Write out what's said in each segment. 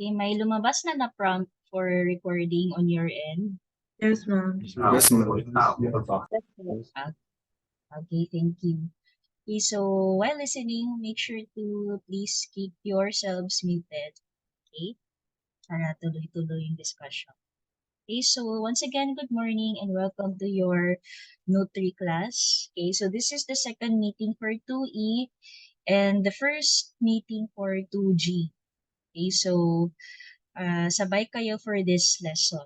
Okay, may lumabas na prompt for recording on your end. Yes, ma'am. Yes, ma'am. Ah, Okay, thank you. Okay, so while listening, make sure to please keep yourselves muted. Okay, para tuloy-tuloy yung discussion. Okay, so once again, good morning and welcome to your Nutri class. Okay, so this is the second meeting for 2E and the first meeting for 2G. Okay, so sabay kayo for this lesson.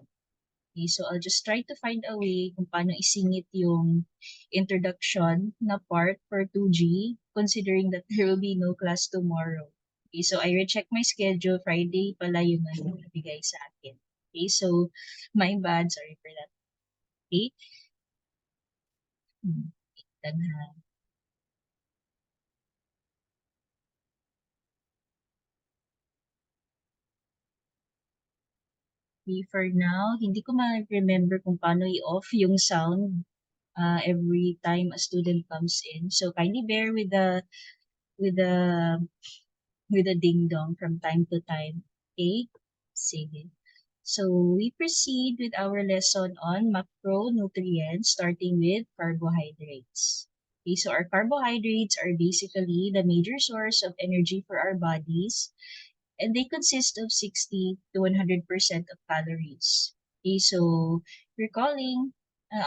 Okay, so I'll just try to find a way kung paano isingit yung introduction na part for 2G, considering that there will be no class tomorrow. Okay, so I recheck my schedule. Friday pala yung nabigay sa akin. Okay, so my bad. Sorry for that. Okay. Tanha. Okay, for now, hindi ko ma-remember kung paano i-off yung sound every time a student comes in. So kindly bear with the with the with a ding dong from time to time. Okay? Sige. So we proceed with our lesson on macronutrients, starting with carbohydrates. Okay, so our carbohydrates are basically the major source of energy for our bodies, and they consist of 60 to 100% of calories. Okay, so recalling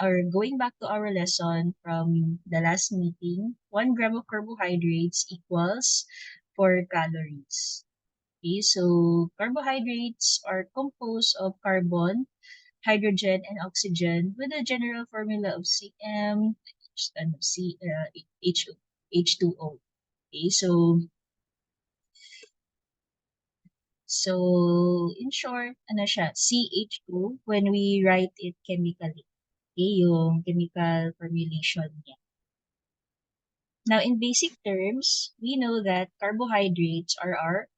or going back to our lesson from the last meeting, 1 gram of carbohydrates equals 4 calories. Okay, so carbohydrates are composed of carbon, hydrogen, and oxygen with a general formula of H2O. Okay, so in short, ano siya, CH2 when we write it chemically. Okay, yung chemical formulation niya. Now, in basic terms, we know that carbohydrates are our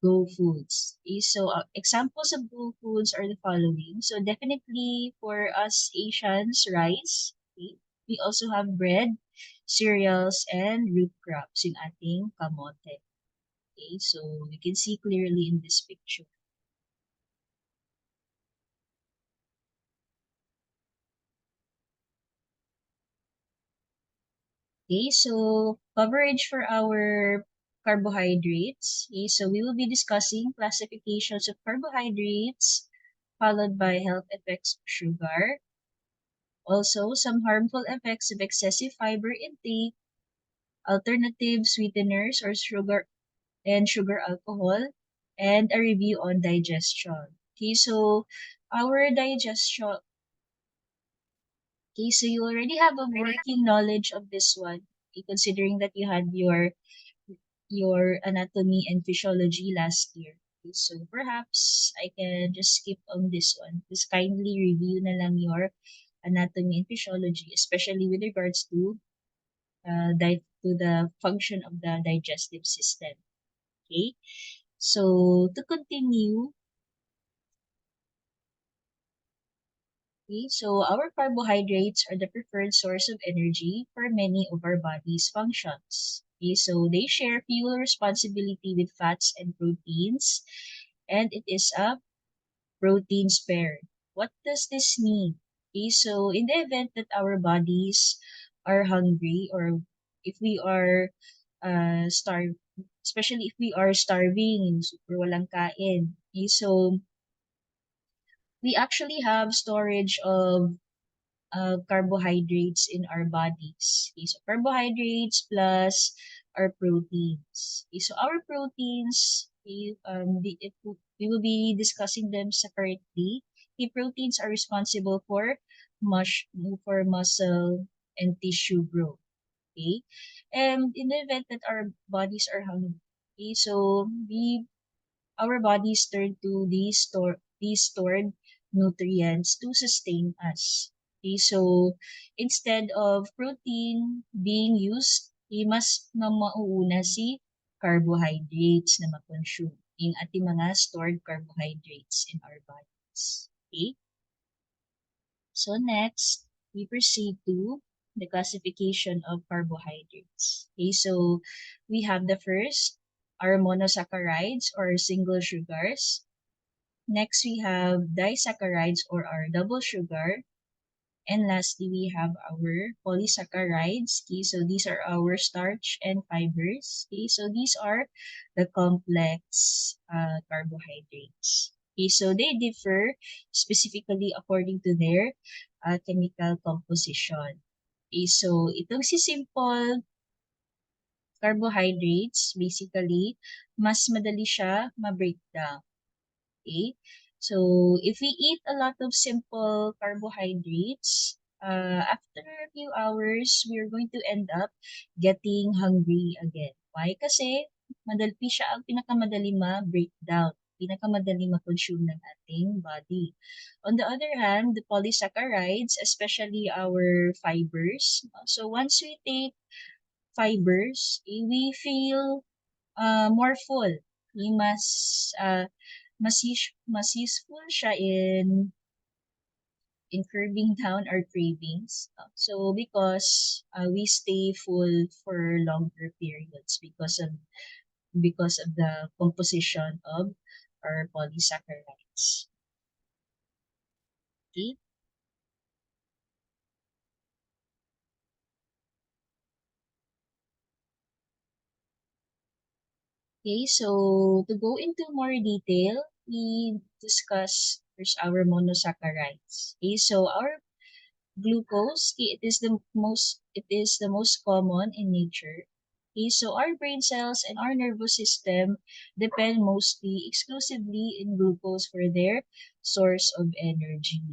go foods. Okay, so examples of go foods are the following. So definitely for us Asians, rice. Okay. We also have bread, cereals, and root crops in ating kamote. Okay, so you can see clearly in this picture. Okay, so coverage for our carbohydrates. Okay, so we will be discussing classifications of carbohydrates, followed by health effects of sugar. Also, some harmful effects of excessive fiber intake, alternative sweeteners or sugar alcohol, and a review on digestion. Okay, so our digestion. Okay, so you already have a working knowledge of this one. Okay, considering that you had your anatomy and physiology last year. Okay, so perhaps I can just skip on this one. Just kindly review na lang your anatomy and physiology, especially with regards to the function of the digestive system. Okay, so to continue, okay, so our carbohydrates are the preferred source of energy for many of our body's functions. Okay, so they share fuel responsibility with fats and proteins, and it is a protein spared. What does this mean? Okay, so in the event that our bodies are hungry or if we are starved, especially if we are starving, super walang kain. Okay, so we actually have storage of carbohydrates in our bodies. Okay, so carbohydrates plus our proteins. Okay, so our proteins, we will be discussing them separately. The proteins are responsible for muscle and tissue growth. Okay, and in the event that our bodies are hungry, okay, so our bodies turn to these stored nutrients to sustain us. Okay, so instead of protein being used, mas na mauuna si carbohydrates na ma-consume yung ating mga stored carbohydrates in our bodies. Okay? So next, we proceed to the classification of carbohydrates. Okay, so we have the first our monosaccharides or single sugars. Next, we have disaccharides or our double sugar. And lastly, we have our polysaccharides. Okay, so these are our starch and fibers. Okay, so these are the complex carbohydrates. Okay, so they differ specifically according to their chemical composition. Okay, so itong si simple carbohydrates, basically, mas madali siya ma-breakdown. Okay? So, if we eat a lot of simple carbohydrates, after a few hours, we're going to end up getting hungry again. Why? Kasi madali siya ang pinakamadali ma-breakdown, pinakamadali ma-consume ng ating body. On the other hand, the polysaccharides, especially our fibers, so once we take fibers, we feel more full. Mas useful siya in curbing down our cravings. So because we stay full for longer periods because of the composition of our polysaccharides. Okay? Okay, so to go into more detail, we discuss first our monosaccharides. Okay, so our glucose, okay, it is the most common in nature. Okay, so our brain cells and our nervous system depend mostly exclusively in glucose for their source of energy.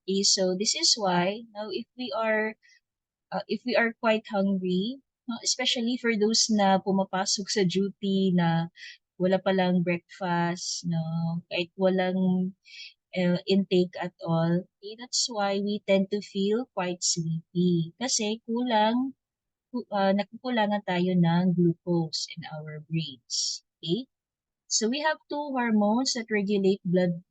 Okay, so this is why now if we are quite hungry, especially for those na pumapasok sa duty na wala palang breakfast, no, kahit walang intake at all, that's why we tend to feel quite sleepy. Kasi nakukulangan tayo ng glucose in our brains. Okay? So we have two hormones that regulate blood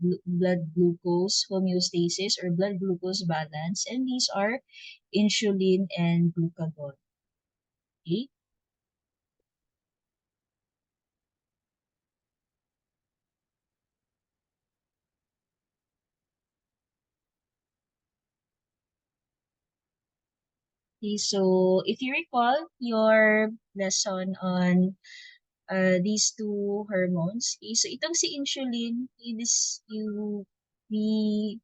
glucose homeostasis or blood glucose balance, and these are insulin and glucagon. Okay? Okay, so if you recall your lesson on these two hormones, okay, so itong si insulin, we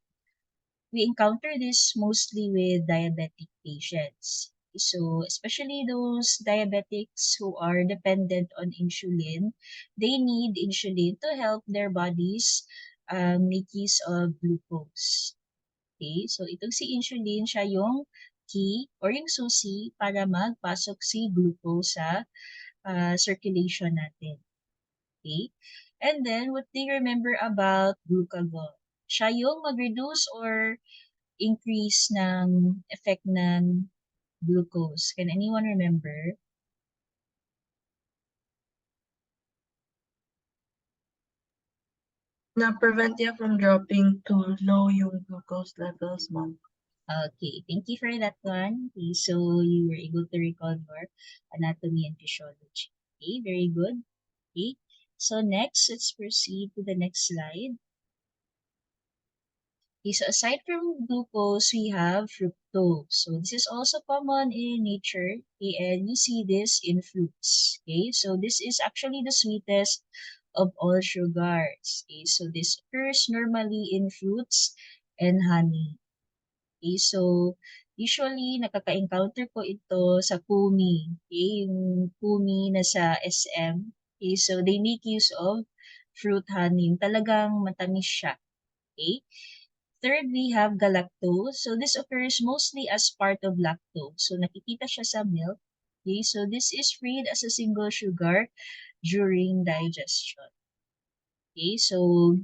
we encounter this mostly with diabetic patients. So especially those diabetics who are dependent on insulin, they need insulin to help their bodies make use of glucose. Okay, so itong si insulin, siya yung key or yung susi para magpasok si glucose sa circulation natin. Okay? And then, what do you remember about glucagon? Siya yung mag-reduce or increase ng effect ng glucose. Can anyone remember? Na-prevent niya from dropping to low yung glucose levels, ma'am. Okay, thank you for that one. Okay, so you were able to recall your anatomy and physiology. Okay, very good. Okay, so next, let's proceed to the next slide. Okay, so aside from glucose, we have fructose. So this is also common in nature, okay, and you see this in fruits. Okay, so this is actually the sweetest of all sugars. Okay, so this occurs normally in fruits and honey. Okay, so usually nakaka-encounter ko ito sa Kumi. Okay, yung Kumi na sa SM. Okay, so they make use of fruit honey. Yung talagang matamis siya. Okay. Third, we have galactose. So this occurs mostly as part of lactose. So nakikita siya sa milk. Okay, so this is freed as a single sugar during digestion. Okay, so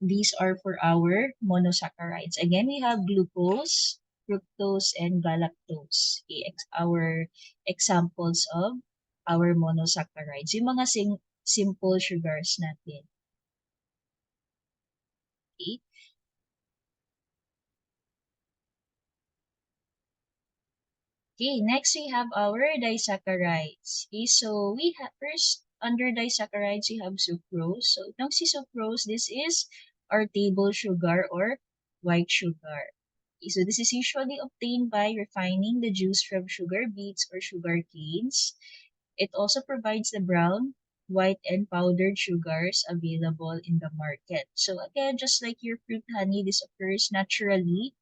these are for our monosaccharides. Again, we have glucose, fructose, and galactose. Okay, our examples of our monosaccharides. Yung mga simple sugars natin. Okay. Okay, next we have our disaccharides. Okay, so we have first under disaccharides we have sucrose. So itong si sucrose, this is our table sugar or white sugar. Okay, so this is usually obtained by refining the juice from sugar beets or sugar canes. It also provides the brown, white, and powdered sugars available in the market. So again, just like your fruit honey, this occurs naturally,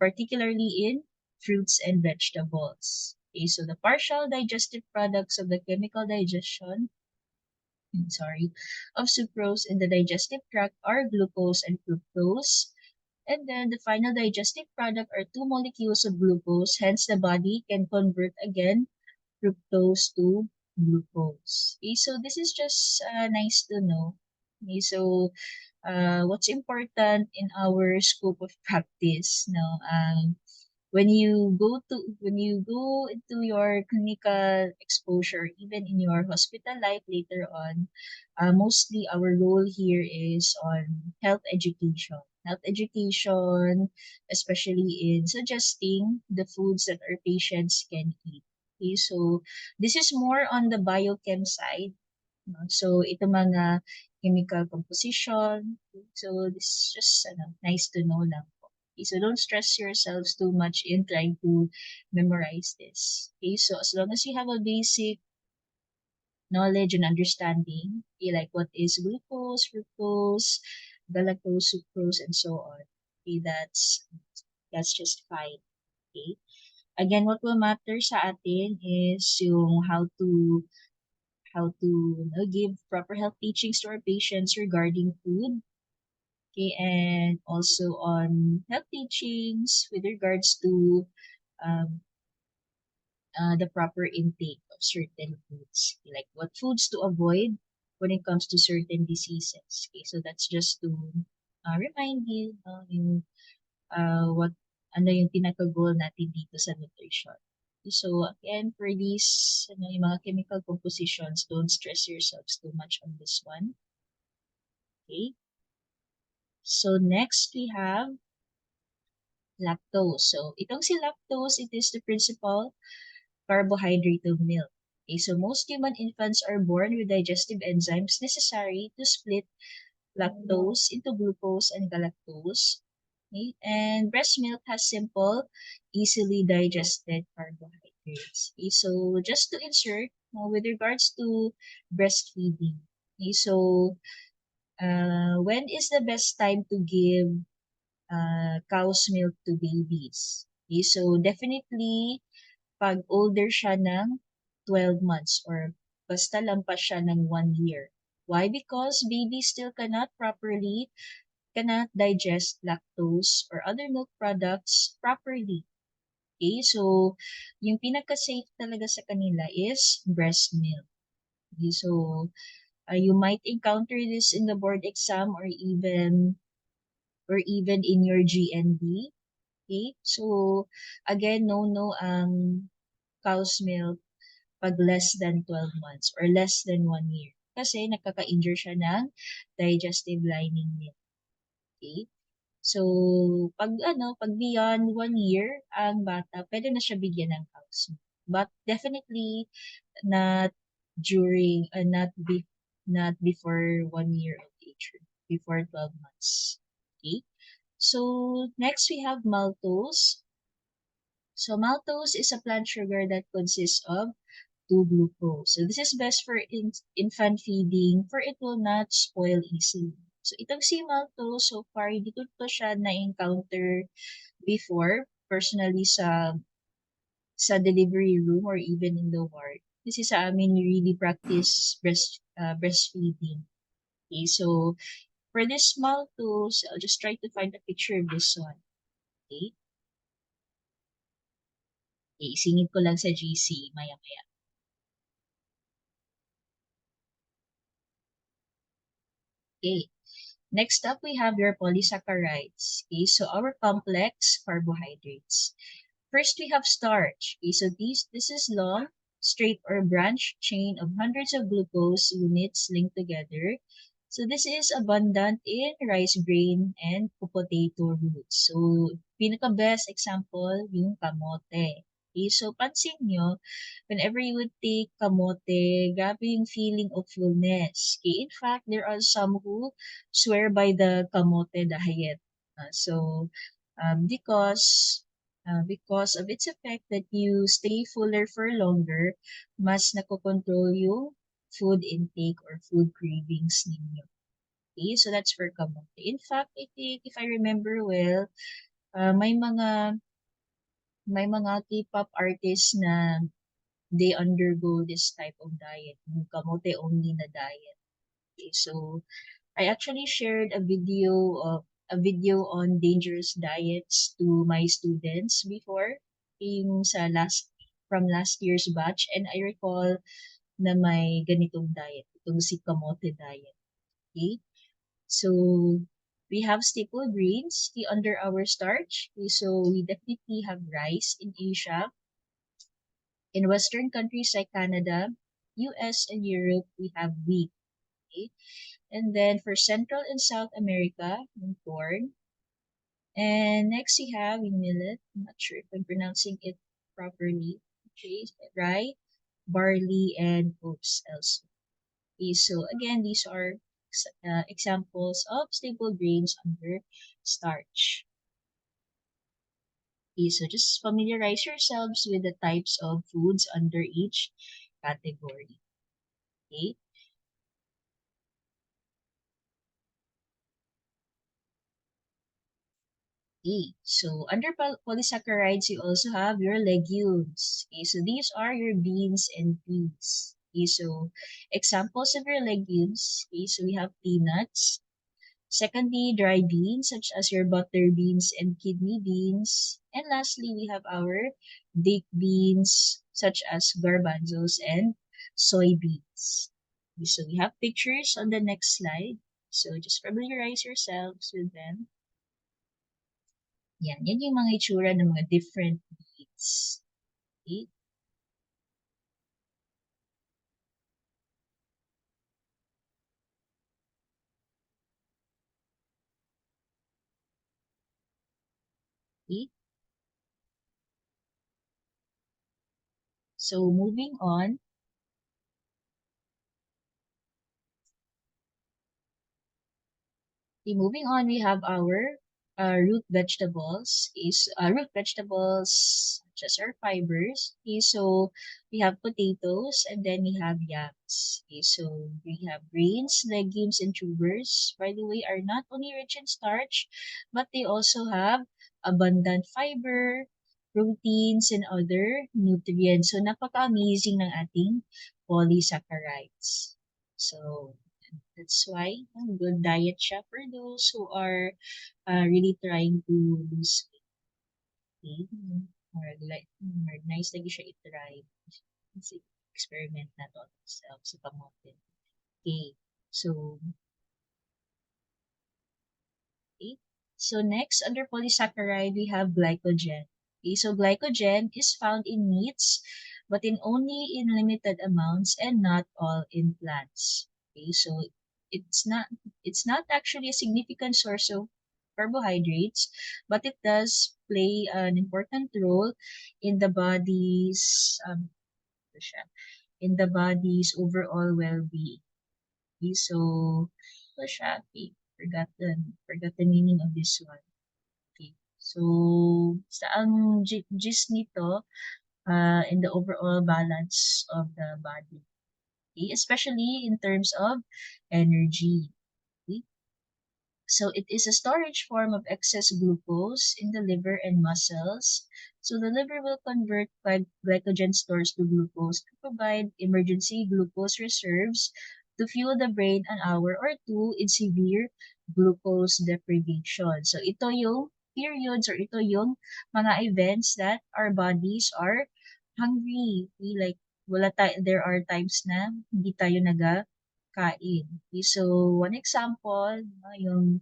particularly in fruits and vegetables. Okay, so the partial digestive products of the chemical digestion, of sucrose in the digestive tract are glucose and fructose. And then the final digestive product are two molecules of glucose, hence the body can convert again fructose to glucose. Okay, so this is just nice to know. Okay, so what's important in our scope of practice? No, when you go into your clinical exposure, even in your hospital life later on, mostly our role here is on health education. Health education, especially in suggesting the foods that our patients can eat. Okay, so this is more on the biochem side. No? So ito mga chemical composition. So this is just nice to know lang po. Okay, so don't stress yourselves too much in trying to memorize this. Okay, so as long as you have a basic knowledge and understanding, okay, like what is glucose, fructose, galactose, sucrose, and so on. Okay, that's just fine. Okay. Again, what will matter sa atin is yung how to give proper health teachings to our patients regarding food. Okay, and also on health teachings with regards to um, the proper intake of certain foods, okay, like what foods to avoid when it comes to certain diseases. Okay, so that's just to remind you yung what ano yung pinaka-goal natin dito sa nutrition. So again, for these yung mga chemical compositions, don't stress yourselves too much on this one. Okay. So next we have lactose. So itong si lactose, it is the principal carbohydrate of milk. Okay, so most human infants are born with digestive enzymes necessary to split lactose into glucose and galactose. Okay, and breast milk has simple, easily digested carbohydrates. Okay, so just to insert, with regards to breastfeeding. Okay, so when is the best time to give cow's milk to babies? Okay, so definitely pag older siya ng 12 months or basta lampas siya ng 1 year. Why? Because babies still cannot digest lactose or other milk products properly. Okay, so yung pinaka-safe talaga sa kanila is breast milk. Okay, so you might encounter this in the board exam or even in your GND. Okay, so again, no cow's milk pag less than 12 months or less than 1 year. Kasi nakaka-injure siya ng digestive lining nila. Okay? So, pag beyond 1 year, ang bata, pwede na siya bigyan ng cow's milk. But definitely not not before 1 year of age, before 12 months. Okay? So, next we have maltose. So, maltose is a plant sugar that consists of 2 glucose. So, this is best for infant feeding for it will not spoil easily. So, itong si maltose, so far, hindi ko to siya na-encounter before, personally sa delivery room or even in the ward. Kasi sa amin, we really practice breastfeeding. Okay, so for this maltose, I'll just try to find a picture of this one. Okay, okay isingit ko lang sa GC maya-maya. Okay, next up we have your polysaccharides. Okay, so our complex carbohydrates. First, we have starch. Okay, so this is long, straight or branch chain of hundreds of glucose units linked together. So this is abundant in rice grain and potato roots. So pinaka best example yung kamote. Okay, so pansin nyo, whenever you would take kamote, grabe yung feeling of fullness. Okay, in fact, there are some who swear by the kamote diet. Because of its effect that you stay fuller for longer, mas nakokontrol yung food intake or food cravings ninyo. Okay, so that's for kamote. In fact, I think, if I remember well, uh, may mga may mga K-pop artists na they undergo this type of diet, yung kamote only na diet. Okay, so I actually shared a video on dangerous diets to my students before, yung from last year's batch, and I recall na may ganitong diet, itong si kamote diet. Okay? So we have staple grains under our starch. Okay, so we definitely have rice in Asia. In Western countries like Canada, US, and Europe, we have wheat. Okay? And then for Central and South America, yung corn. And next we have yung millet. I'm not sure if I'm pronouncing it properly. Okay, rye, barley, and oats also. Okay, so again, these are examples of staple grains under starch. Okay, so just familiarize yourselves with the types of foods under each category. Okay. Okay, so under polysaccharides, you also have your legumes. Okay, so these are your beans and peas. Okay, so examples of your legumes. Okay, so we have peanuts. Secondly, dry beans such as your butter beans and kidney beans. And lastly, we have our baked beans such as garbanzos and soybeans. Okay, so we have pictures on the next slide. So just familiarize yourselves with them. Yan yung mga itsura ng mga different beads. Okay? Okay? So moving on, we have our root vegetables. Root vegetables such as our fibers. Okay, so we have potatoes and then we have yams. Okay, so we have grains, legumes, and tubers. By the way, are not only rich in starch, but they also have abundant fiber, proteins, and other nutrients. So napaka-amazing ng ating polysaccharides. So that's why good diet siya for those who are really trying to lose weight. Or like, or nice lagi siya i-try. Kasi experiment na to on ourselves sa kamote. Okay. So, okay. So next, under polysaccharide, we have glycogen. Okay, so glycogen is found in meats, but only in limited amounts and not all in plants. Okay, so it's not it's not actually a significant source of carbohydrates, but it does play an important role in the body's ano siya, in the body's overall well-being. Okay, so ito siya. Okay, forgot the meaning of this one. Okay. So, sa ang gist nito, in the overall balance of the body. Okay? Especially in terms of energy. Okay? So it is a storage form of excess glucose in the liver and muscles. So the liver will convert glycogen stores to glucose to provide emergency glucose reserves to fuel the brain an hour or two in severe glucose deprivation. So ito yung periods or ito yung mga events that our bodies are hungry. Like there are times na hindi tayo kain. Okay, so one example, no, yung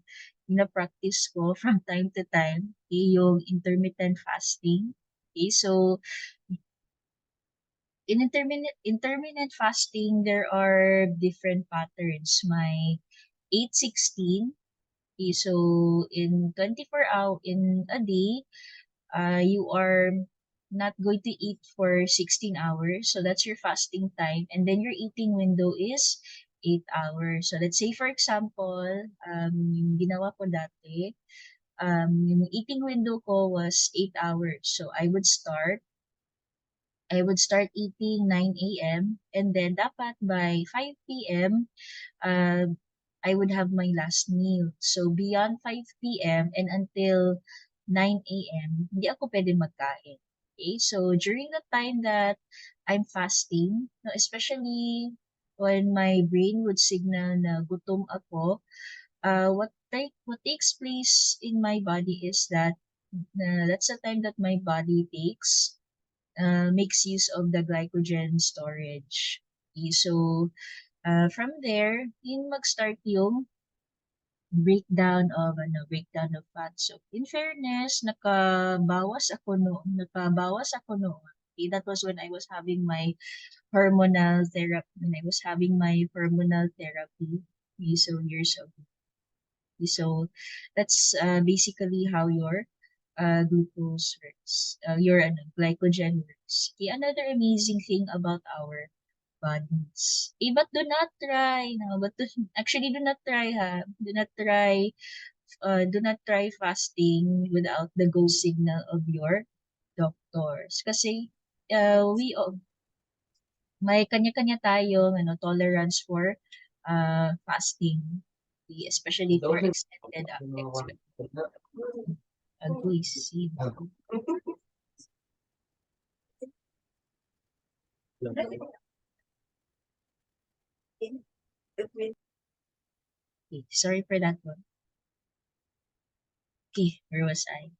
na-practice ko from time to time, okay, yung intermittent fasting. Okay, so in intermittent fasting, there are different patterns. May 8-16. Okay, so in 24 hours in a day, you are not going to eat for 16 hours. So that's your fasting time. And then your eating window is 8 hours. So let's say, for example, yung ginawa ko dati, yung eating window ko was 8 hours. So I would start eating 9 a.m. and then dapat by 5 p.m. uh, I would have my last meal. So beyond 5 p.m. and until 9 a.m., hindi ako pwede magkain. Okay? So during the time that I'm fasting, no, especially when my brain would signal na gutom ako, what takes place in my body is that that's the time that my body makes use of the glycogen storage. Okay, so from there, yun mag-start yung breakdown of fat. So in fairness, nakabawas ako noon. Okay, that was when I was having my hormonal therapy. Okay, so years ago. Okay, so that's basically how your glucose works, your glycogen works. Okay, another amazing thing about our bodies. But do not try, no, actually do not try ha. Do not try fasting without the go signal of your doctors. Kasi may kanya-kanya tayong tolerance for fasting, especially for extended agoy sid. Okay, sorry for that one. Okay, where was I?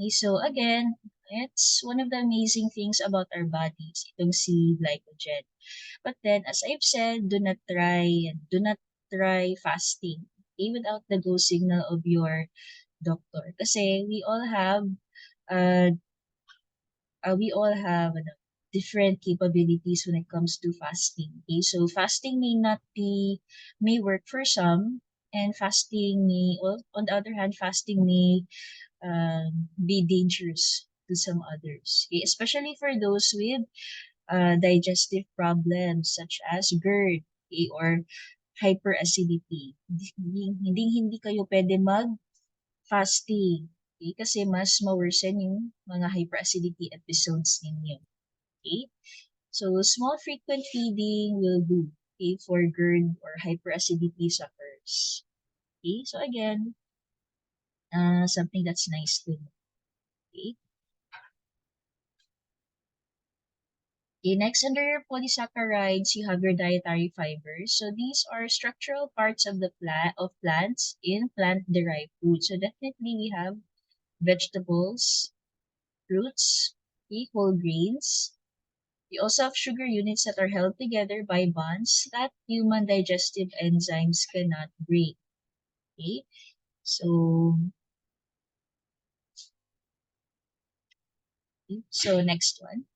Okay, so again, it's one of the amazing things about our bodies, itong si glycogen. But then, as I've said, do not try fasting, okay, without the go signal of your doctor. Kasi uh, we all have different capabilities when it comes to fasting. Okay, so fasting may work for some, and on the other hand, fasting may be dangerous to some others. Okay, especially for those with digestive problems such as GERD, okay, or hyperacidity. Hindi kayo pwede mag-fasting. Okay, kasi mas ma-worsen yung mga hyperacidity episodes ninyo. Okay? So, small frequent feeding will do, okay, for GERD or hyperacidity sufferers. Okay? So, again, something that's nice to know. Okay? Okay, next, under your polysaccharides, you have your dietary fibers. So these are structural parts of the plants in plant-derived food. So definitely we have vegetables, fruits, okay, whole grains. We also have sugar units that are held together by bonds that human digestive enzymes cannot break. Okay, so next one.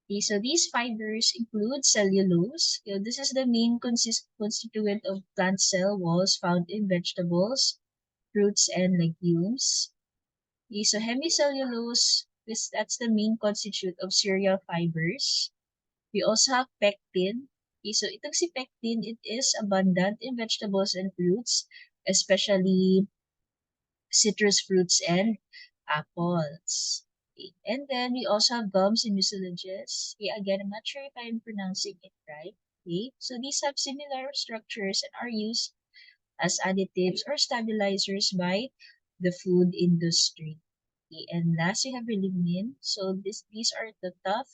Okay, so these fibers include cellulose. This is the main constituent of plant cell walls found in vegetables, fruits, and legumes. Okay, so hemicellulose, that's the main constituent of cereal fibers. We also have pectin. Okay, so itong si pectin, it is abundant in vegetables and fruits, especially citrus fruits and apples. Okay. And then we also have gums and mucilages. Okay, again, I'm not sure if I'm pronouncing it right. Okay, so these have similar structures and are used as additives or stabilizers by the food industry. Okay, and last we have lignin. So these are the tough,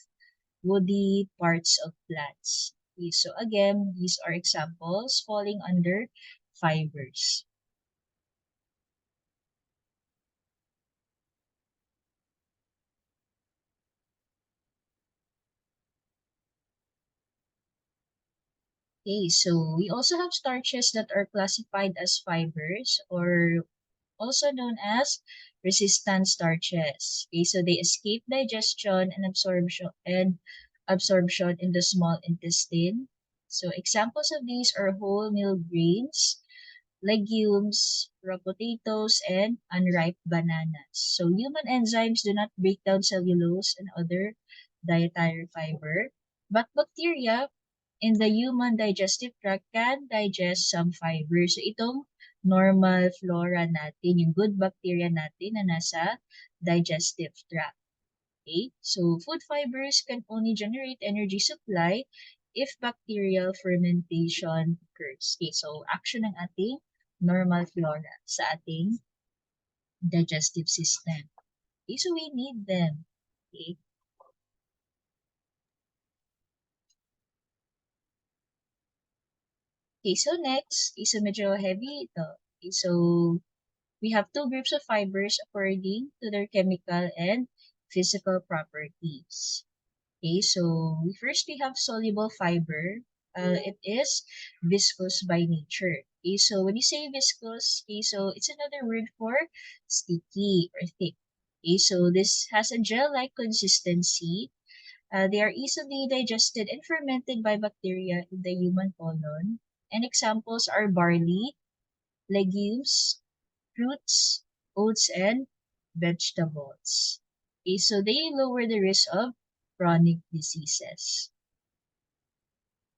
woody parts of plants. Okay, so again, these are examples falling under fibers. Okay, so we also have starches that are classified as fibers or also known as resistant starches. Okay, so they escape digestion and absorption in the small intestine. So examples of these are whole meal grains, legumes, raw potatoes, and unripe bananas. So human enzymes do not break down cellulose and other dietary fiber, but bacteria in the human digestive tract can digest some fiber. So itong normal flora natin, yung good bacteria natin na nasa digestive tract. Okay? So food fibers can only generate energy supply if bacterial fermentation occurs. Okay, so action ng ating normal flora sa ating digestive system. Okay, so we need them. Okay, okay so next, okay, so medyo heavy ito. Okay, so we have two groups of fibers according to their chemical and physical properties. Okay, so first we have soluble fiber. It is viscous by nature. Okay, so when you say viscous, okay, so it's another word for sticky or thick. Okay, so this has a gel-like consistency. They are easily digested and fermented by bacteria in the human colon. And examples are barley, legumes, fruits, oats, and vegetables. Okay, so they lower the risk of chronic diseases.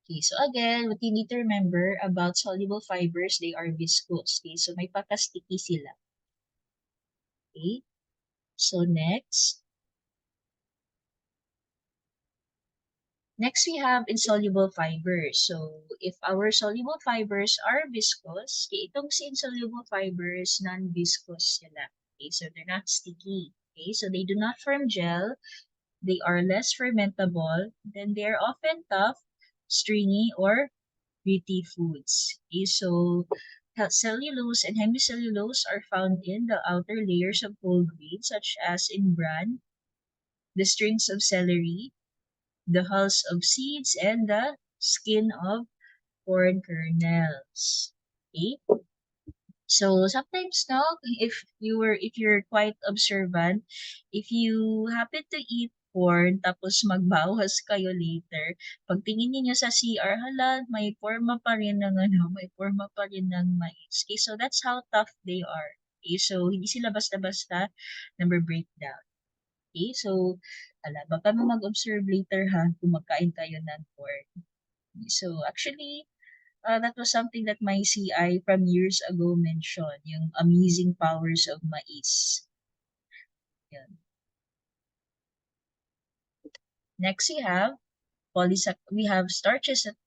Okay, so again, what you need to remember about soluble fibers, they are viscous. Okay, so may pagka-sticky sila. Okay, so next we have insoluble fibers. So if our soluble fibers are viscous, okay, itong si insoluble fibers, non-viscous sila. Okay, so they're not sticky. Okay, so they do not form gel. They are less fermentable. Then they are often tough, stringy, or gritty foods. Okay, so cellulose and hemicellulose are found in the outer layers of whole grains, such as in bran, the strings of celery, the hulls of seeds, and the skin of corn kernels. Okay? So sometimes now, if you're quite observant, if you happen to eat corn tapos magbawas kayo later, pagtingin niyo sa CR, hala, may forma pa rin ng ano, may forma pa rin ng mais. Okay, so that's how tough they are. Okay, so hindi sila basta-basta breakdown. Okay, so hala, baka mo mag-observe later ha kung magkain kayo ng corn. So actually, that was something that my CI from years ago mentioned, yung amazing powers of mais. Yun. Next we have starches that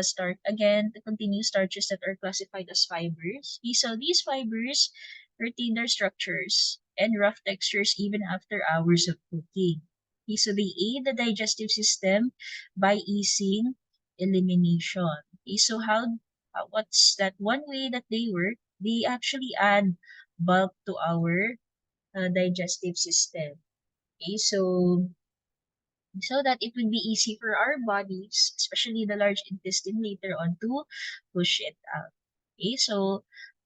start again to continue starches that are classified as fibers. Okay, so these fibers retain their structures and rough textures even after hours of cooking. Okay, so they aid the digestive system by easing elimination. Okay, so what's that one way that they work? They actually add bulk to our digestive system. Okay, so that it would be easy for our bodies, especially the large intestine later on, to push it out. Okay, so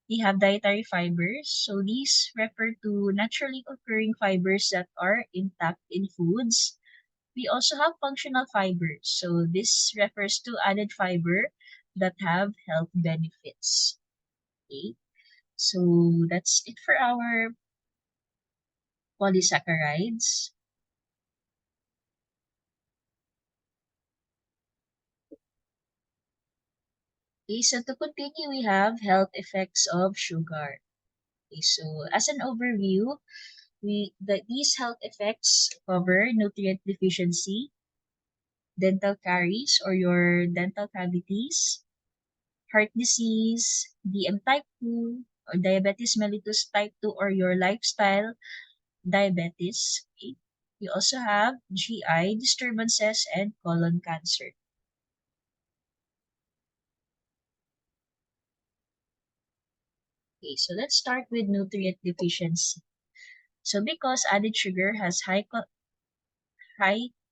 we have dietary fibers. So these refer to naturally occurring fibers that are intact in foods. We also have functional fibers. So this refers to added fiber that have health benefits. Okay, so that's it for our polysaccharides. Okay, so to continue, we have health effects of sugar. Okay, so as an overview, these health effects cover nutrient deficiency, dental caries or your dental cavities, heart disease, DM type 2, or diabetes mellitus type 2 or your lifestyle diabetes. Okay. You also have GI disturbances and colon cancer. Okay, so let's start with nutrient deficiency. So because added sugar has high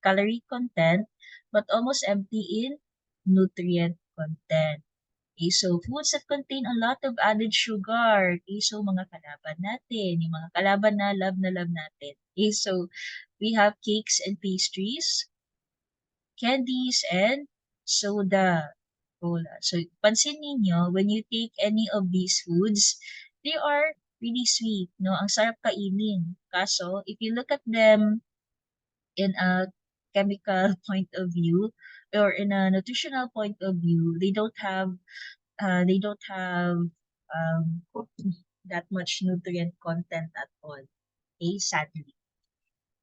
calorie content but almost empty in nutrient content. Okay, so foods that contain a lot of added sugar. Okay, so mga kalaban natin, yung mga kalaban na love natin. Okay, so we have cakes and pastries, candies, and soda. Coca-Cola. So, pansin ninyo, when you take any of these foods, they are really sweet, no? Ang sarap kainin. Kaso, if you look at them in a chemical point of view or in a nutritional point of view, they don't have that much nutrient content at all. Okay, sadly.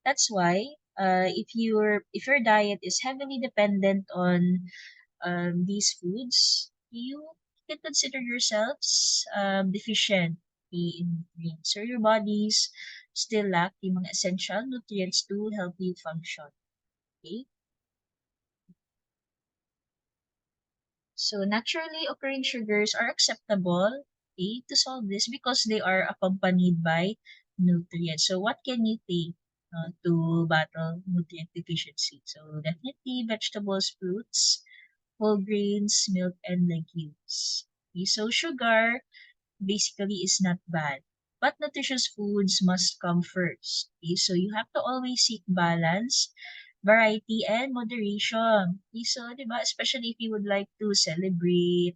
That's why if your diet is heavily dependent on these foods, you can consider yourselves deficient in nutrients. So your bodies still lack yung mga essential nutrients to help you function. Okay? So naturally occurring sugars are acceptable, okay, to solve this because they are accompanied by nutrients. So what can you take to battle nutrient deficiency? So definitely vegetables, fruits, whole grains, milk, and legumes. Okay, so sugar basically is not bad. But nutritious foods must come first. Okay, so you have to always seek balance, variety, and moderation. Okay, so, di ba, especially if you would like to celebrate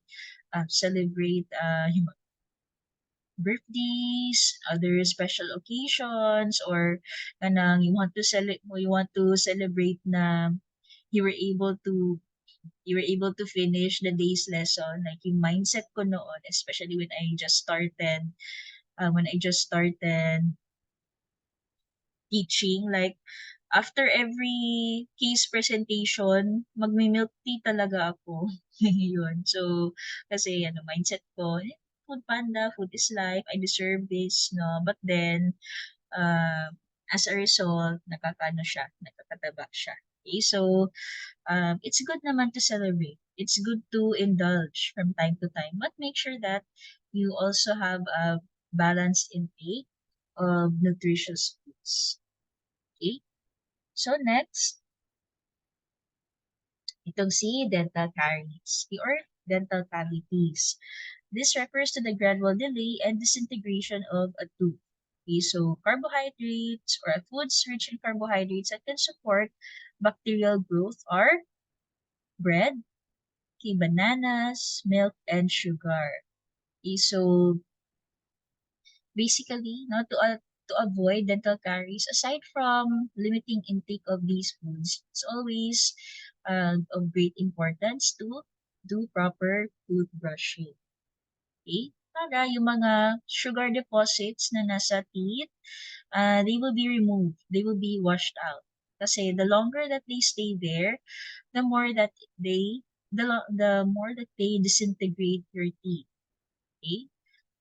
yung birthdays, other special occasions, or kanang you want to celebrate na you were able to you were able to finish the day's lesson. Like yung mindset ko noon, especially when I just started teaching, like after every case presentation, magmi-milk tea talaga ako. Yun. So, kasi mindset ko, food panda, food is life, I deserve this, no? But then, uh, as a result, nakakataba siya. Okay, so, it's good naman to celebrate. It's good to indulge from time to time, but make sure that you also have a balanced intake of nutritious foods. Okay? So next, itong si dental caries or dental cavities. This refers to the gradual delay and disintegration of a tooth. Okay, so carbohydrates or foods rich in carbohydrates that can support bacterial growth are bread, okay, bananas, milk, and sugar. Okay, so basically, no, to avoid dental caries, aside from limiting intake of these foods, it's always of great importance to do proper toothbrushing. Okay? Para yung mga sugar deposits na nasa teeth, they will be removed. They will be washed out. Kasi the longer that they stay there, the more that the more that they disintegrate your teeth. Okay?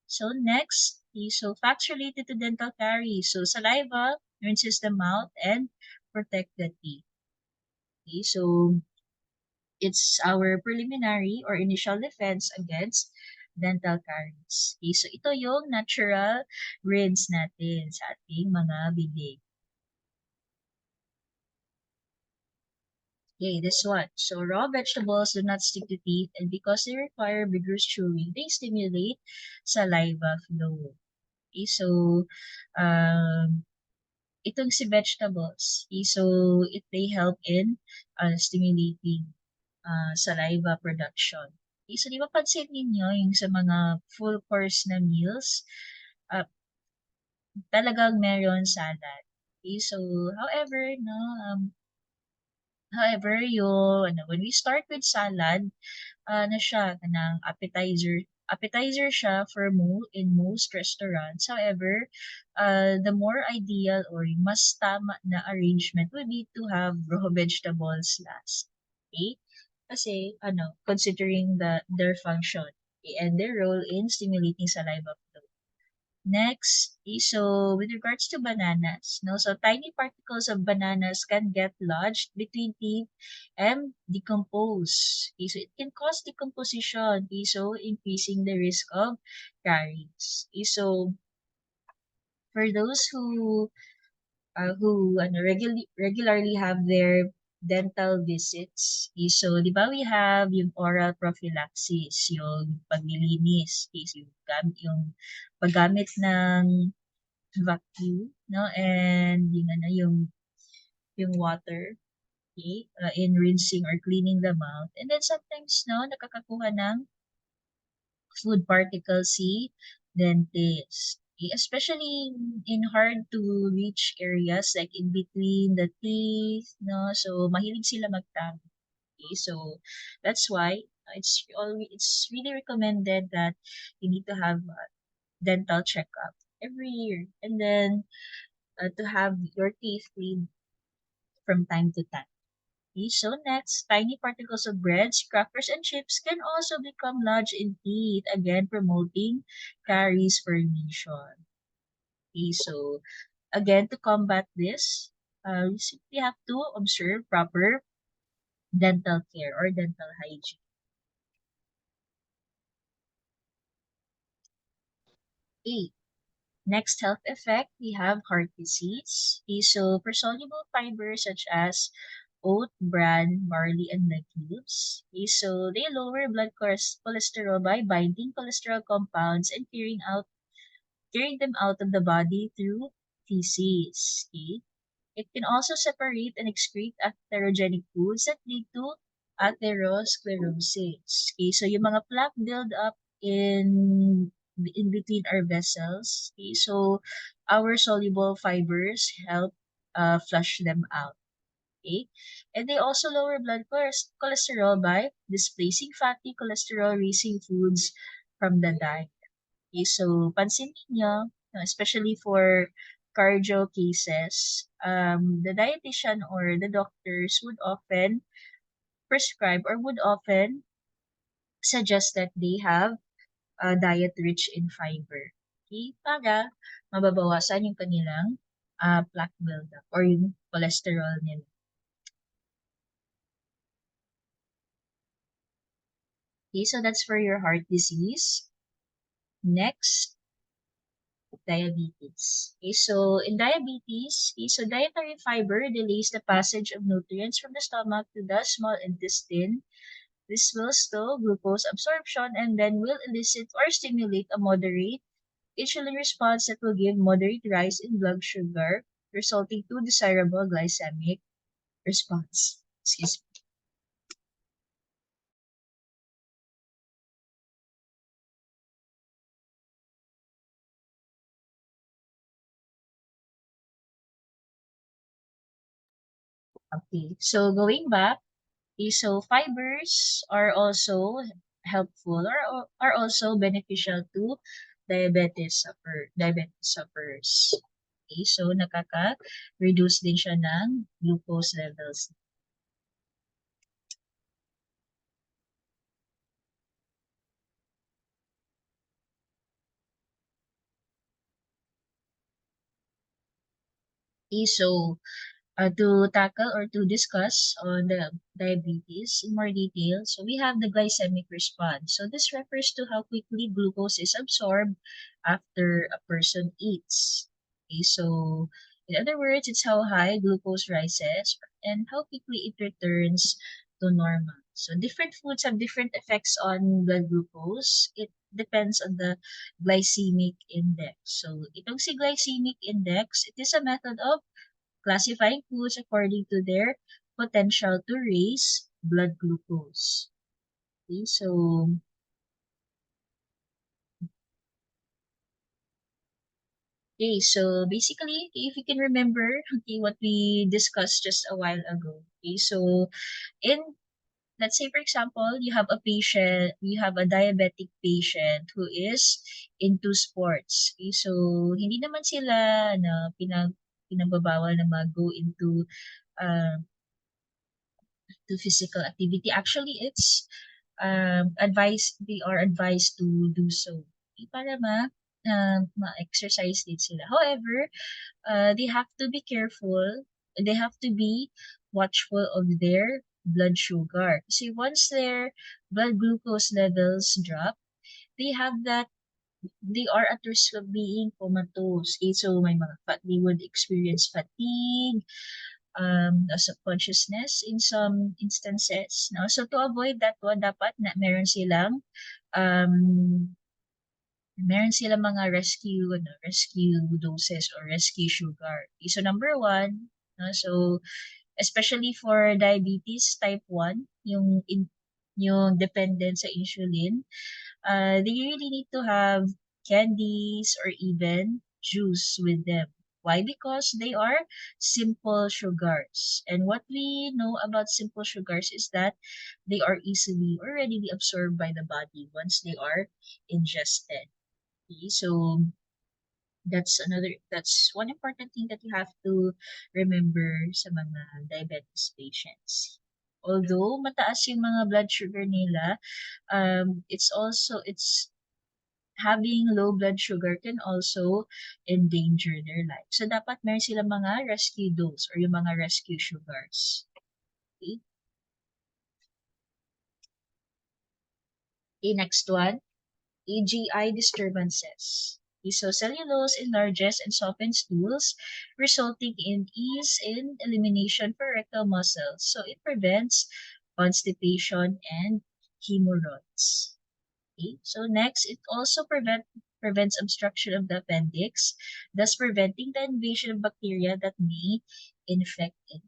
So next, okay, so facts related to dental caries. So saliva rinses the mouth and protect the teeth. Okay, so it's our preliminary or initial defense against dental caries. Okay, so ito yung natural rinse natin sa ating mga bibig. Okay, this one. So raw vegetables do not stick to teeth, and because they require vigorous chewing, they stimulate saliva flow. Okay, so um, itong si vegetables, okay, so they help in stimulating saliva production. Okay, so di ba pansin ninyo yung sa mga full course na meals, uh, talagang meron salad. Okay, so however, no, when we start with salad, na siya kanang appetizer siya for in most restaurants. However, the more ideal or yung mas tama na arrangement would be to have raw vegetables last. Okay? Kasi considering their function, okay, and their role in stimulating saliva flow. Next, so with regards to bananas, no, so tiny particles of bananas can get lodged between teeth and decompose. Okay, so it can cause decomposition, okay, so increasing the risk of caries. Okay, so for those who regularly have their dental visits, okay, so di ba we have yung oral prophylaxis, yung paglilinis, okay, so yung paggamit ng vacuum, no? And yung water. okay, in rinsing or cleaning the mouth. And then sometimes, no, nakakakuha ng food particles si dentist. Okay? Especially in hard to reach areas like in between the teeth, no? So, mahilig sila magtamo. Okay? So, that's why it's really recommended that you need to have a dental checkup every year. And then, to have your teeth cleaned from time to time. Okay, so next, tiny particles of breads, crackers, and chips can also become lodged in teeth, again promoting caries formation. Okay, so again, to combat this, you simply have to observe proper dental care or dental hygiene. Okay, next health effect, we have heart disease. Okay, so for soluble fibers such as oat, bran, barley, and legumes. Okay, so they lower blood cholesterol by binding cholesterol compounds and carrying them out of the body through feces. Okay, it can also separate and excrete atherogenic foods that lead to atherosclerosis. Okay, so yung mga plaque build up in between our vessels. Okay, so our soluble fibers help flush them out. Okay, and they also lower blood cholesterol by displacing fatty cholesterol raising foods from the diet. Okay, so pansinin niyo, especially for cardio cases, the dietitian or the doctors would often prescribe or would often suggest that they have a diet rich in fiber. Okay, para mababawasan yung kanilang plaque buildup or yung cholesterol nila. Okay, so that's for your heart disease. Next, diabetes. Okay, so in diabetes, okay, so dietary fiber delays the passage of nutrients from the stomach to the small intestine. This will slow glucose absorption and then will elicit or stimulate a moderate insulin response that will give moderate rise in blood sugar, resulting to desirable glycemic response. Excuse me. Okay, so going back, okay, so fibers are also helpful or are also beneficial to diabetes sufferers. Okay, so nakaka-reduce din siya ng glucose levels. Okay, so to tackle or to discuss on the diabetes in more detail, so we have the glycemic response. So this refers to how quickly glucose is absorbed after a person eats. Okay, so in other words, it's how high glucose rises and how quickly it returns to normal. So different foods have different effects on blood glucose. It depends on the glycemic index. So itong si glycemic index, it is a method of classifying foods according to their potential to raise blood glucose. Okay, so basically, if you can remember, okay, what we discussed just a while ago. Okay, so in let's say for example, you have a diabetic patient who is into sports. Okay, so hindi naman sila na pinagbabawal na mag-go into uh, to physical activity. Actually, it's they are advised to do so. Para ma-exercise din sila. However, they have to be careful. They have to be watchful of their blood sugar. Kasi once their blood glucose levels drop, they have that they are at risk of being comatose. Okay, so they would experience fatigue, loss of consciousness in some instances. No? So to avoid that one, dapat na um, meron silang mga rescue doses or rescue sugar. Okay, so number one, no? So especially for diabetes type 1, yung dependent sa insulin, they really need to have candies or even juice with them. Why? Because they are simple sugars. And what we know about simple sugars is that they are easily or readily absorbed by the body once they are ingested. Okay? So that's one important thing that you have to remember sa mga diabetes patients. Although mataas yung mga blood sugar nila, it's having low blood sugar can also endanger their life. So, dapat meron silang mga rescue dose or yung mga rescue sugars. Okay, okay next one, AGI disturbances. Okay, so, cellulose enlarges and softens stools, resulting in ease in elimination for rectal muscles. So, it prevents constipation and hemorrhoids. Okay. So next, it also prevents obstruction of the appendix, thus preventing the invasion of bacteria that may infect it.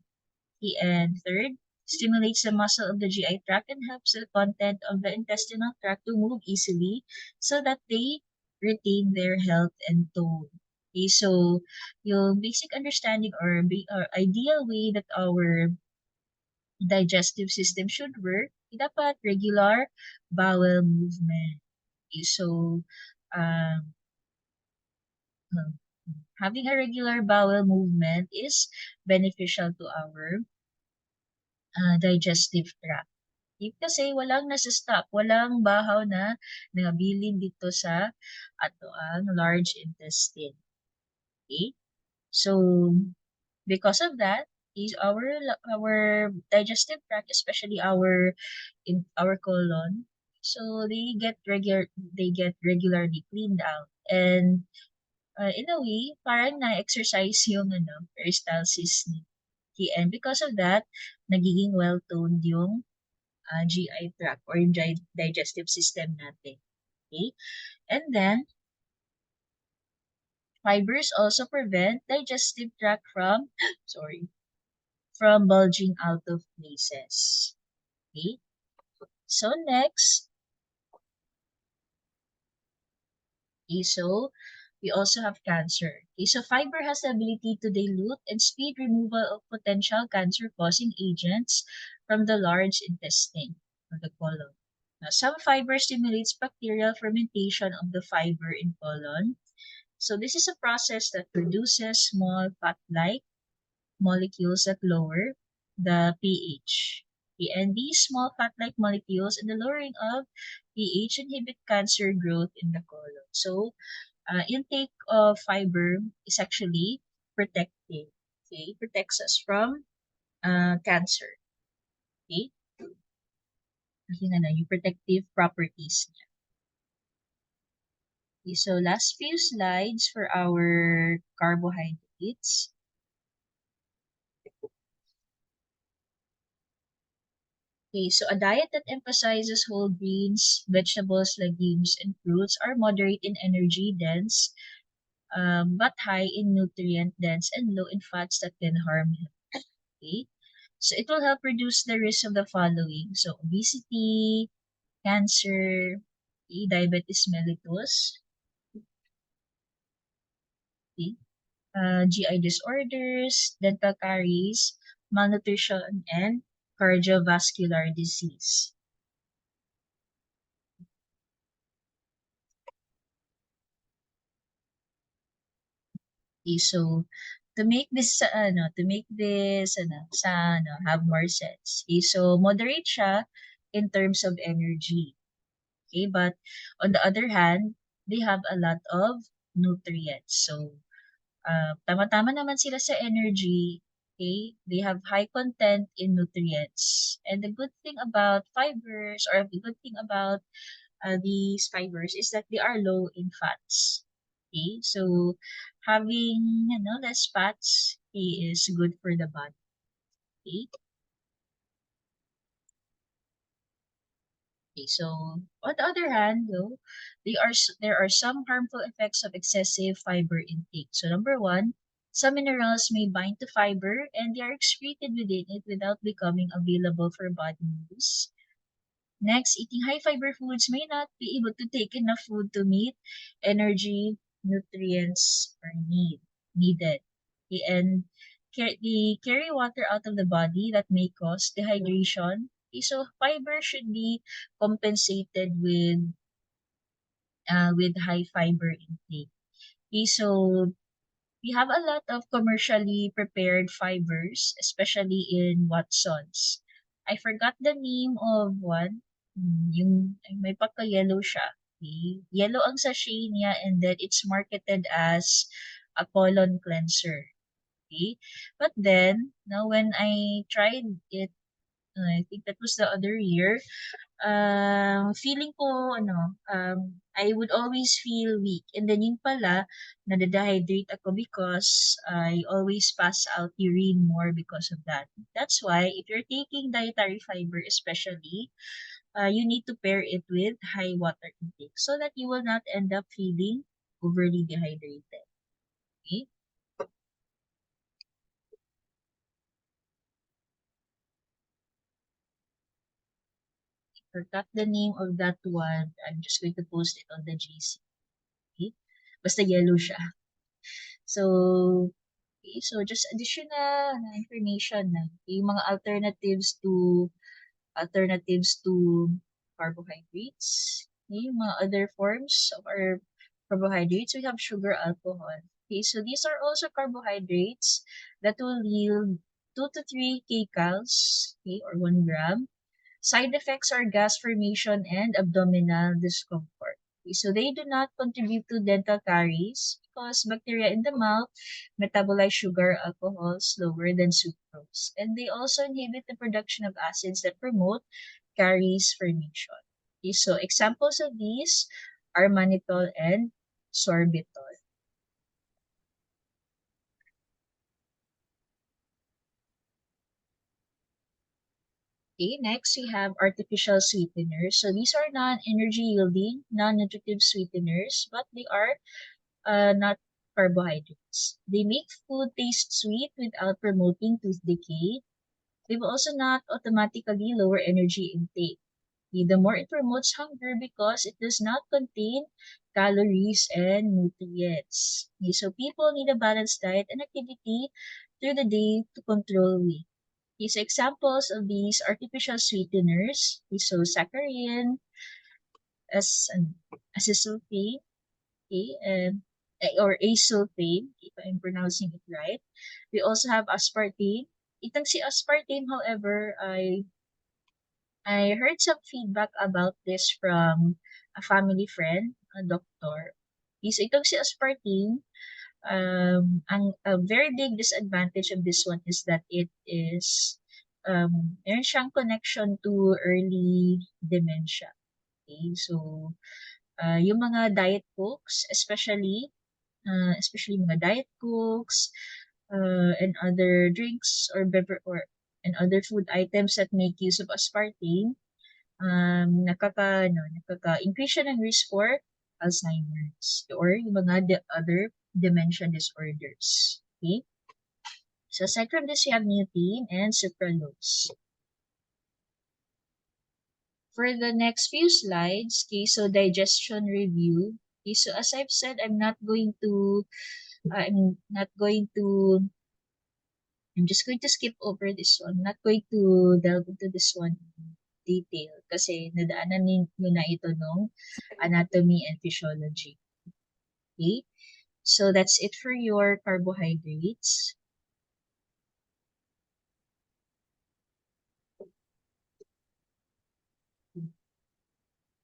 Okay. And third, stimulates the muscle of the GI tract and helps the content of the intestinal tract to move easily so that they retain their health and tone. Okay, so yung basic understanding or ideal way that our digestive system should work, dapat regular bowel movement. Okay, so, um, hmm, having a regular bowel movement is beneficial to our digestive tract. Kasi walang nasa-stop, walang bahaw na nangabilin dito sa ang large intestine. Okay? So, because of that, is our digestive tract, especially our colon, so they get regularly cleaned out. And in a way, parang na-exercise yung peristalsis ni TN. Because of that, nagiging well-toned yung GI tract or yung digestive system natin. Okay? And then, fibers also prevent digestive tract from, sorry, from bulging out of places. Okay? So next, okay, so we also have cancer. Okay, so fiber has the ability to dilute and speed removal of potential cancer-causing agents from the large intestine or the colon. Now, some fiber stimulates bacterial fermentation of the fiber in colon. So this is a process that produces small fat-like molecules that lower the pH. Okay, and these small fat-like molecules and the lowering of pH inhibit cancer growth in the colon. So intake of fiber is actually protective. Okay, protects us from cancer. Okay, yun na yung protective properties niya. Okay, so last few slides for our carbohydrates. Okay, so a diet that emphasizes whole grains, vegetables, legumes, and fruits are moderate in energy dense, but high in nutrient dense and low in fats that can harm health. Okay, so it will help reduce the risk of the following. So obesity, cancer, okay, diabetes mellitus, okay, GI disorders, dental caries, malnutrition, and cardiovascular disease. Okay, so to make this have more sense. Okay, so moderate siya in terms of energy. Okay, but on the other hand, they have a lot of nutrients. So, tama-tama naman sila sa energy. Okay, they have high content in nutrients. And the good thing about fibers or the good thing about these fibers is that they are low in fats. Okay, so having less fats is good for the body. Okay, okay. So on the other hand, though, there are some harmful effects of excessive fiber intake. So number one, Some minerals may bind to fiber and they are excreted within it without becoming available for body use. Next, eating high fiber foods may not be able to take enough food to meet energy, nutrients, or needed. And they carry water out of the body that may cause dehydration. So fiber should be compensated with high fiber intake. So we have a lot of commercially prepared fibers, especially in Watsons. I forgot the name of one. Yung ay, may pagka-yellow siya. Okay? Yellow ang sachet niya and then it's marketed as a colon cleanser. Okay? But then, now when I tried it, I think that was the other year, feeling ko I would always feel weak. And then yun pala, nade-dehydrate ako because I always pass out urine more because of that. That's why if you're taking dietary fiber especially, you need to pair it with high water intake so that you will not end up feeling overly dehydrated. Okay? Forgot the name of that one. I'm just going to post it on the GC. Okay? Basta yellow siya. So, okay, so just additional information na yung mga alternatives to carbohydrates. Okay, yung mga other forms of our carbohydrates, we have sugar, alcohol. Okay, so these are also carbohydrates that will yield 2 to 3 kcals, okay, or 1 gram. Side effects are gas formation and abdominal discomfort. Okay, so they do not contribute to dental caries because bacteria in the mouth metabolize sugar alcohol slower than sucrose. And they also inhibit the production of acids that promote caries formation. Okay, so examples of these are mannitol and sorbitol. Okay, next we have artificial sweeteners. So these are non-energy yielding, non-nutritive sweeteners, but they are not carbohydrates. They make food taste sweet without promoting tooth decay. They will also not automatically lower energy intake. Okay, the more it promotes hunger because it does not contain calories and nutrients. Okay, so people need a balanced diet and activity through the day to control weight. Okay, so examples of these artificial sweeteners, okay, so saccharin, as acesulfame, okay, or asulfame, if I'm pronouncing it right. We also have aspartame. Itong si aspartame, however, I heard some feedback about this from a family friend, a doctor. Is itong si aspartame, ang a very big disadvantage of this one is that it is meron siyang connection to early dementia. Okay, so yung mga diet cokes, especially mga diet cokes, and other drinks or and other food items that make use of aspartame, nakaka-increase siya ng risk for Alzheimer's or yung mga other dementia disorders. Okay? So aside from this, you have lutein and sucralose. For the next few slides, okay, so digestion review. Okay, so as I've said, I'm just going to skip over this one. Not going to delve into this one in detail kasi nadaanan nyo na ito nung anatomy and physiology. Okay? So that's it for your carbohydrates.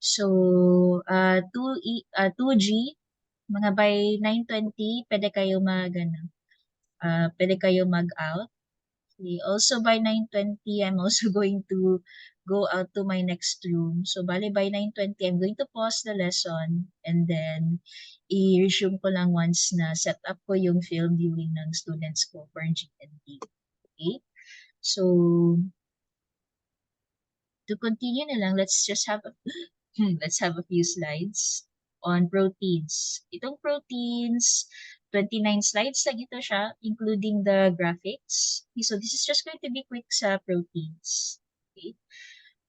So, 2G, mga by 9:20, pwede kayo mag-out. Okay. Also by 9:20, I'm also going to go out to my next room. So bali by 9:20, I'm going to pause the lesson and then i-resume ko lang once na set up ko yung film viewing ng students ko for G&T. Okay? So, to continue na lang, let's have a few slides on proteins. Itong proteins, 29 slides lang ito siya, including the graphics. Okay, so this is just going to be quick sa proteins. Okay?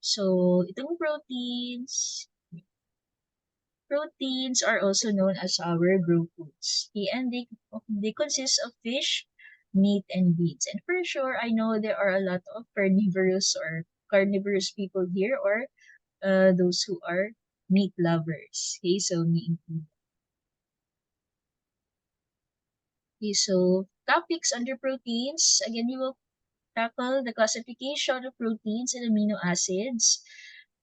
So, itong proteins are also known as our group foods. Okay, and they consist of fish, meat, and beans. And for sure, I know there are a lot of carnivorous people here, or those who are meat lovers. Okay, so me included. Okay, so topics under proteins. Again, we will tackle the classification of proteins and amino acids.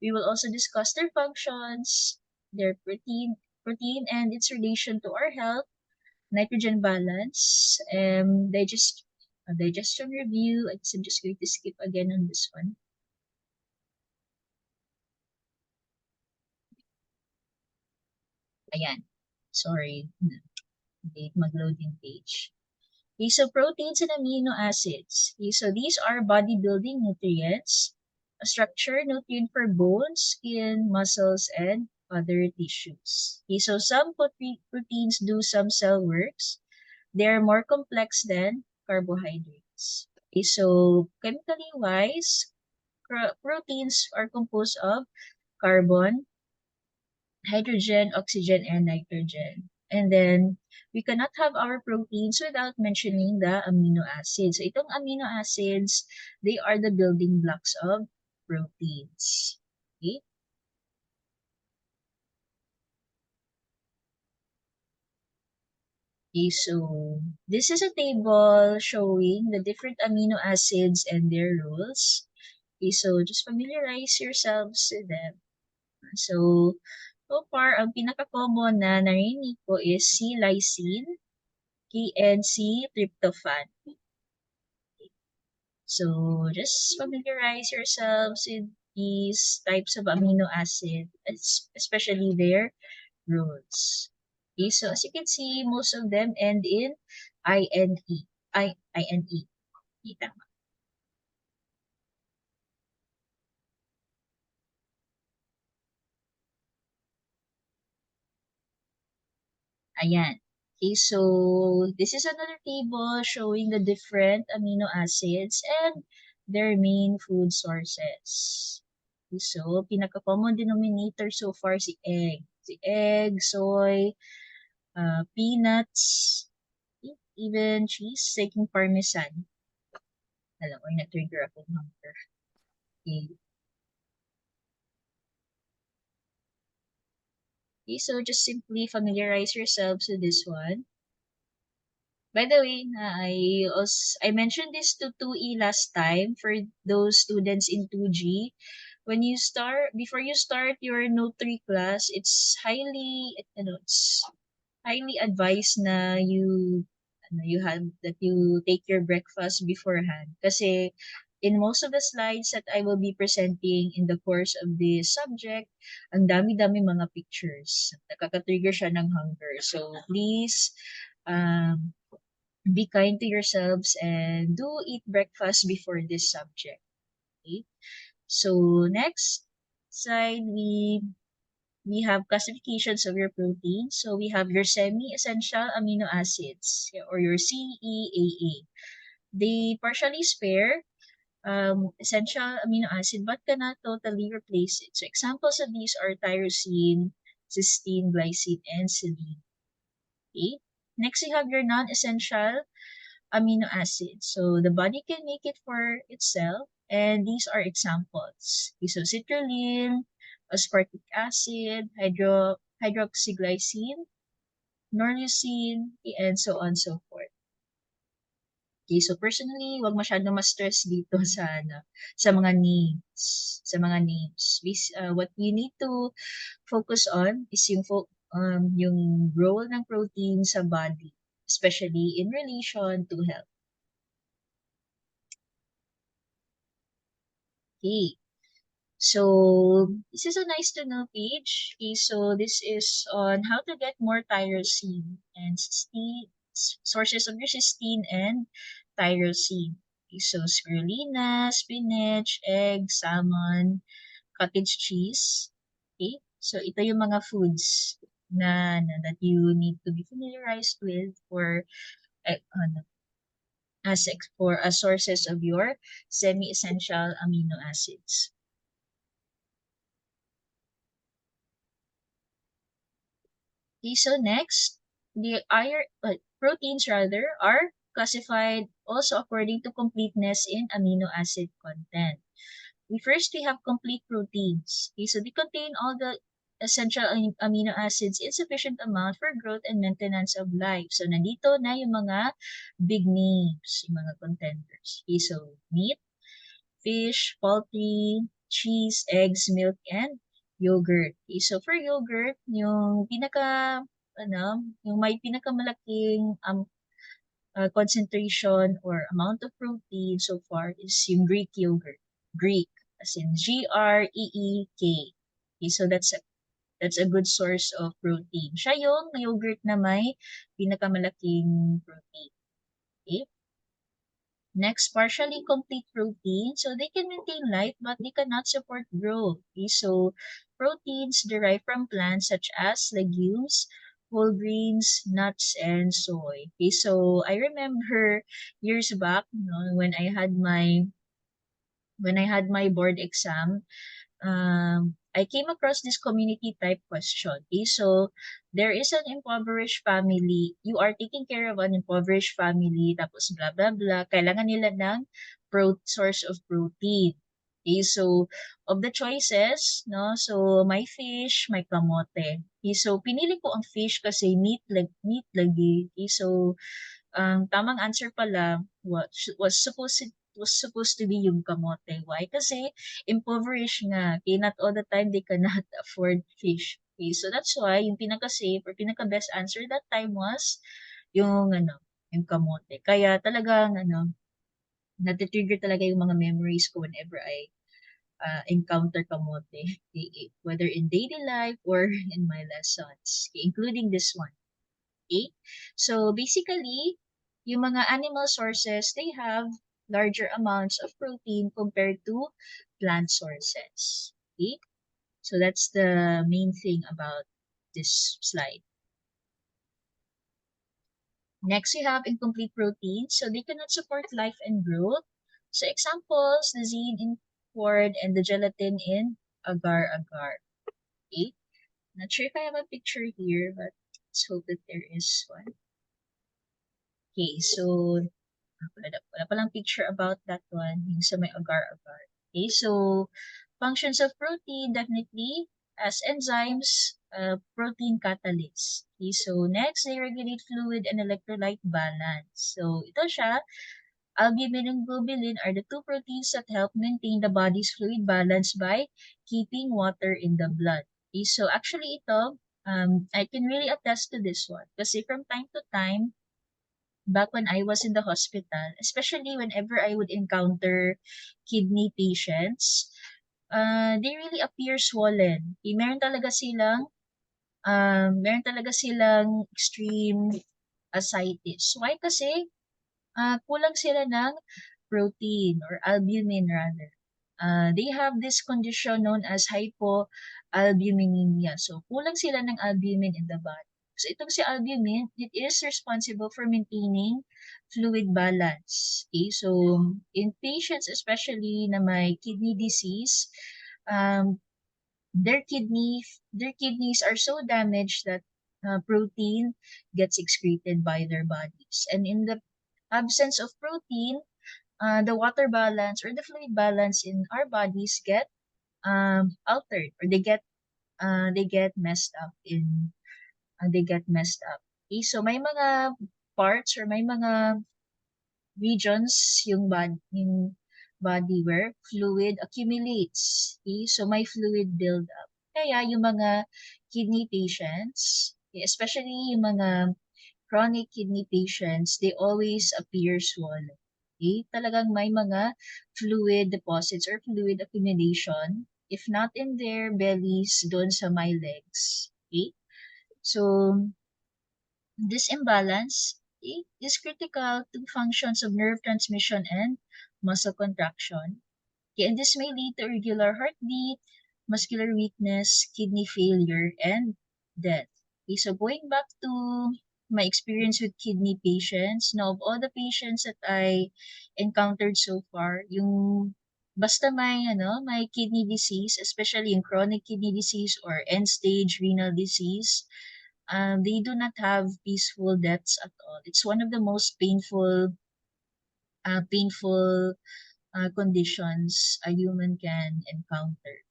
We will also discuss their functions, their protein and its relation to our health, nitrogen balance, digestion review. I guess I'm just going to skip again on this one. Ayan. Sorry. Late mag-loading page. Okay, so proteins and amino acids. Okay, so these are bodybuilding nutrients, a structure nutrient for bones, skin, muscles, and other tissues. Okay, so some proteins do some cell works. They are more complex than carbohydrates. Okay, so chemically wise, proteins are composed of carbon, hydrogen, oxygen, and nitrogen. And then, we cannot have our proteins without mentioning the amino acids. So, itong amino acids, they are the building blocks of proteins. Okay? Okay, so this is a table showing the different amino acids and their roles. Okay, so just familiarize yourselves with them. So far, ang pinaka-common na narinig ko is C-lysine, K and C-tryptophan. So just familiarize yourselves with these types of amino acid, especially their roles. Okay, so as you can see, most of them end in I-N-E. I-N-E. Okay, ayan. Okay, so this is another table showing the different amino acids and their main food sources. Okay, so, pinaka-common denominator so far si egg. Si egg, soy, peanuts, even cheese, taking parmesan. Alam ko, na-trigger ako ng hunger. Okay. Okay, so just simply familiarize yourselves with this one. By the way, I mentioned this to 2E last time for those students in 2G. Before you start your Nutri class, it's highly advised na you take your breakfast beforehand. Kasi in most of the slides that I will be presenting in the course of this subject, ang dami-dami mga pictures. Nakaka-trigger siya ng hunger. So please, um, be kind to yourselves and do eat breakfast before this subject. Okay? So next slide, we have classifications of your proteins. So we have your semi-essential amino acids, or your CEAA. They partially spare essential amino acid but cannot totally replace it. So examples of these are tyrosine, cysteine, glycine, and serine. Okay? Next, you have your non-essential amino acids. So the body can make it for itself, and these are examples. Okay, so citrulline, aspartic acid, hydroxyglycine, norleucine, and so on and so forth. Okay, so personally, wag masyadong ma-stress dito sa mga names. What you need to focus on is yung role ng protein sa body, especially in relation to health. Okay. So, this is a nice to know page. Okay, so this is on how to get more tyrosine and sources of your cysteine and tyrosine. Okay, so spirulina, spinach, egg, salmon, cottage cheese. Okay, so ito yung mga foods. that you need to be familiarized with for for as sources of your semi-essential amino acids. Okay, so next, the proteins rather are classified also according to completeness in amino acid content. We have complete proteins. Okay, so they contain all the essential amino acids in sufficient amount for growth and maintenance of life. So nandito na yung mga big names, yung mga contenders. Okay, so meat, fish, poultry, cheese, eggs, milk, and yogurt. Okay, so for yogurt, yung may pinakamalaking concentration or amount of protein so far is yung Greek yogurt. Greek, as in Greek. Okay, so that's a good source of protein. Siya yung yogurt na may pinakamalaking protein. Okay? Next, partially complete protein. So they can maintain life, but they cannot support growth. Okay? So proteins derived from plants such as legumes, whole grains, nuts, and soy. Okay, so I remember years back, when I had my board exam, I came across this community type question. Okay, so there is an impoverished family. You are taking care of an impoverished family, tapos blah, blah, blah. Kailangan nila ng source of protein. Okay, so of the choices, no, so my fish, my kamote. Okay, so pinili ko ang fish kasi meat lagi. Okay, so ang tamang answer pala was supposed to be yung kamote. Why? Kasi impoverished nga. Okay, not all the time they cannot afford fish. Okay, so that's why yung pinaka-safe or pinaka-best answer that time was yung yung kamote. Kaya talagang natitrigger talaga yung mga memories ko whenever I encounter kamote. Okay, whether in daily life or in my lessons. Okay, including this one. Okay? So basically, yung mga animal sources, they have larger amounts of protein compared to plant sources. Okay? So that's the main thing about this slide. Next, we have incomplete proteins. So they cannot support life and growth. So examples, the zein in cord and the gelatin in agar-agar. Okay? Not sure if I have a picture here, but let's hope that there is one. Okay, so wala palang picture about that one, yung sa may agar-agar. Okay, so functions of protein, definitely as enzymes, protein catalysts. Okay, so next, they regulate fluid and electrolyte balance. So ito siya, albumin and globulin are the two proteins that help maintain the body's fluid balance by keeping water in the blood. Okay, so actually ito, I can really attest to this one kasi from time to time, back when I was in the hospital, especially whenever I would encounter kidney patients, they really appear swollen. Meron talaga silang extreme ascites. Why? Kasi kulang sila ng protein or albumin rather. They have this condition known as hypoalbuminemia. So, kulang sila ng albumin in the body. So, itong si albumin, it is responsible for maintaining fluid balance. Okay? So, in patients especially na may kidney disease, um, their kidneys are so damaged that protein gets excreted by their bodies. And in the absence of protein, the water balance or the fluid balance in our bodies get altered, or they get messed up Okay, so may mga parts or may mga regions yung body where fluid accumulates. Okay, so may fluid build up. Kaya yung mga kidney patients, okay, especially yung mga chronic kidney patients, they always appear swollen. Okay? Talagang may mga fluid deposits or fluid accumulation, if not in their bellies, doon sa my legs. Okay? So, this imbalance is critical to functions of nerve transmission and muscle contraction. Okay, and this may lead to irregular heartbeat, muscular weakness, kidney failure, and death. Okay, so going back to my experience with kidney patients, now of all the patients that I encountered so far, yung basta may kidney disease, especially yung chronic kidney disease or end-stage renal disease, they do not have peaceful deaths at all. It's one of the most painful conditions a human can encounter.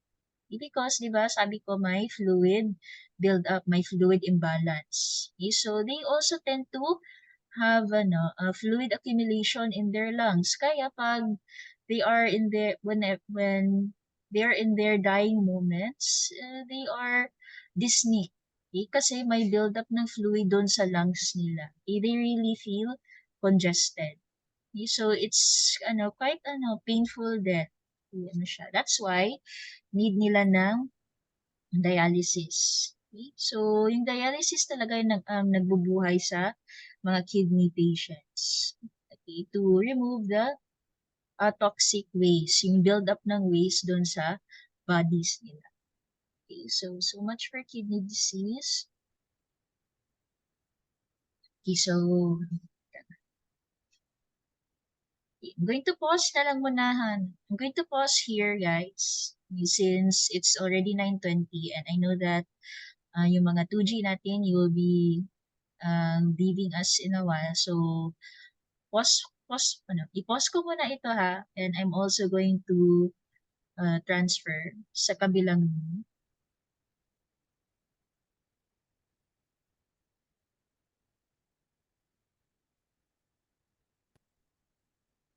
Because, di ba, sabi ko may fluid build up, may fluid imbalance. Okay, so they also tend to have a fluid accumulation in their lungs. Kaya pag they are in their when they are in their dying moments, they are dyspneic. Okay? Kasi may build up ng fluid doon sa lungs nila. Okay? They really feel congested. Okay? So it's quite painful death. Okay, siya. That's why need nila ng dialysis. Okay? So, yung dialysis talaga yung nagbubuhay sa mga kidney patients. Okay? To remove the toxic waste, yung build up ng waste doon sa bodies nila. Okay? So much for kidney disease. Okay, so I'm going to pause na lang munahan. I'm going to pause here, guys. Since it's already 9:20 and I know that yung mga 2G natin, you will be leaving us in a while. So, i-pause ko muna ito ha. And I'm also going to transfer sa kabilang room.